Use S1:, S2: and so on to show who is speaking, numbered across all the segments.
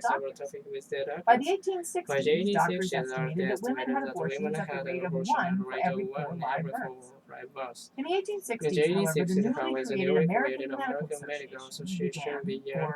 S1: medical
S2: several
S1: doctors.
S2: topics with their
S1: By the
S2: doctors. By the
S1: 1860s, doctors
S2: 1860s,
S1: estimated that women had abortions at the rate of 1 for every 4 live births.
S2: live births.
S1: In the
S2: In
S1: 1860s,
S2: the
S1: however, the
S2: 1860s,
S1: newly
S2: however, the
S1: created
S2: newly
S1: American
S2: created
S1: Medical
S2: Medical
S1: Association began,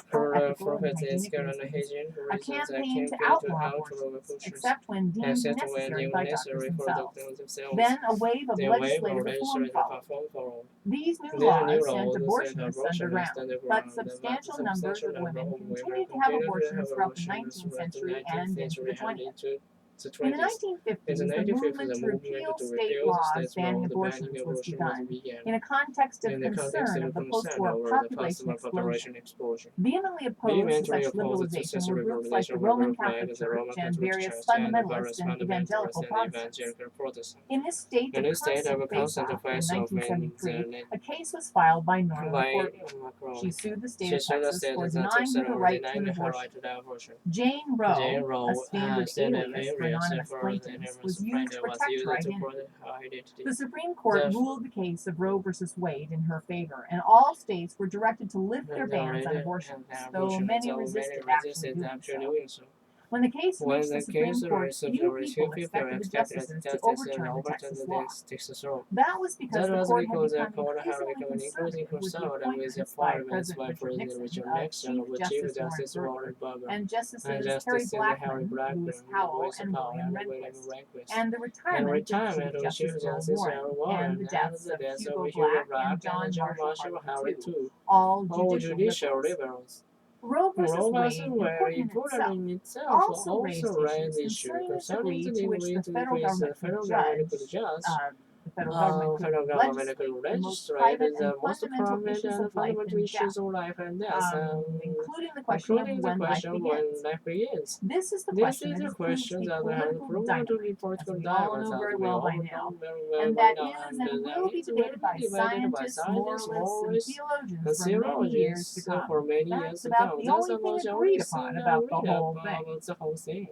S2: for
S1: ethical and
S2: prophetic
S1: hygienic
S2: and
S1: reasons,
S2: hygiene
S1: a
S2: reasons,
S1: campaign to
S2: campaign to
S1: outlaw
S2: outlaw
S1: abortions,
S2: abortions,
S1: except when deemed
S2: except when
S1: necessary
S2: deemed
S1: by doctors
S2: necessary for
S1: themselves.
S2: doctors themselves.
S1: Then a wave of
S2: The wave
S1: legislative
S2: of
S1: reform
S2: legislative
S1: followed.
S2: reform followed.
S1: These new
S2: These new
S1: laws sent
S2: laws sent
S1: abortionists
S2: abortionists
S1: underground,
S2: underground,
S1: but
S2: but
S1: substantial numbers
S2: substantial
S1: of
S2: number
S1: women
S2: of women
S1: continued to have
S2: continued to
S1: abortions
S2: have
S1: throughout the
S2: abortions
S1: 19th
S2: throughout the
S1: century and
S2: 19th
S1: into the
S2: century and
S1: 20th.
S2: into the
S1: In the
S2: 20s. In
S1: 1950s,
S2: the
S1: the
S2: 1950s,
S1: movement
S2: the
S1: to
S2: movement
S1: repeal
S2: to
S1: state
S2: repeal the
S1: laws
S2: state's law
S1: banning
S2: of
S1: abortions
S2: banning
S1: was
S2: abortion was
S1: begun
S2: began.
S1: in a context of
S2: In the context
S1: concern
S2: of
S1: of the
S2: concern
S1: post-war
S2: over the
S1: population
S2: post-war
S1: explosion.
S2: population explosion.
S1: Vehemently opposed to
S2: Vehemently
S1: such
S2: opposed to
S1: liberalization
S2: such
S1: were groups like
S2: liberalization
S1: the
S2: were
S1: Roman
S2: groups like
S1: Catholic
S2: the Roman
S1: Church and
S2: Catholic
S1: various
S2: Church and the
S1: fundamentalist
S2: various
S1: and evangelical
S2: fundamentalists and
S1: Protestants.
S2: evangelical Protestants.
S1: In this state
S2: In
S1: of
S2: this state of
S1: constant
S2: a constant
S1: face-off in
S2: face-off in
S1: 1973, a case was filed by Norma
S2: by
S1: McCorvey. She sued the state
S2: she
S1: of
S2: sued the
S1: Texas
S2: state
S1: for
S2: of
S1: denying her the right to an
S2: denying her
S1: abortion.
S2: right to the abortion.
S1: Jane
S2: Jane
S1: Roe, a
S2: Roe,
S1: standard alias for anonymous
S2: for
S1: plaintiffs, was used
S2: plaintiff
S1: to
S2: was
S1: protect
S2: used
S1: her
S2: to
S1: identity.
S2: protect her identity.
S1: The Supreme Court
S2: The-
S1: ruled the case of Roe v. Wade in her favor, and all states were directed to lift their bans on abortions, though many resisted actually doing so. When the case reached the Supreme Court, few people expected the justices to overturn the Texas law. That was because the court had become increasingly conservative with the appointments by President Richard Nixon of Chief Justice Warren Burger and Justices Harry Blackmun, Lewis Powell, and William Rehnquist, and the retirement of Chief Justice Earl Warren, and the deaths of Hugo Black and John Marshall Hartley II, all judicial liberals. Roe v. Wade, important in itself, also raised issues concerning the degree to which the federal government could judge, the federal government could legislate the most private and fundamental issues of life and death, including the question of when life begins. This is the question that has proved to be political dynamite, as we all know very well by now, and that is and will be debated by scientists, moralists, and theologians for many years to come. That's about the only thing agreed upon about the whole thing.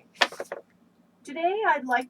S1: Today I'd like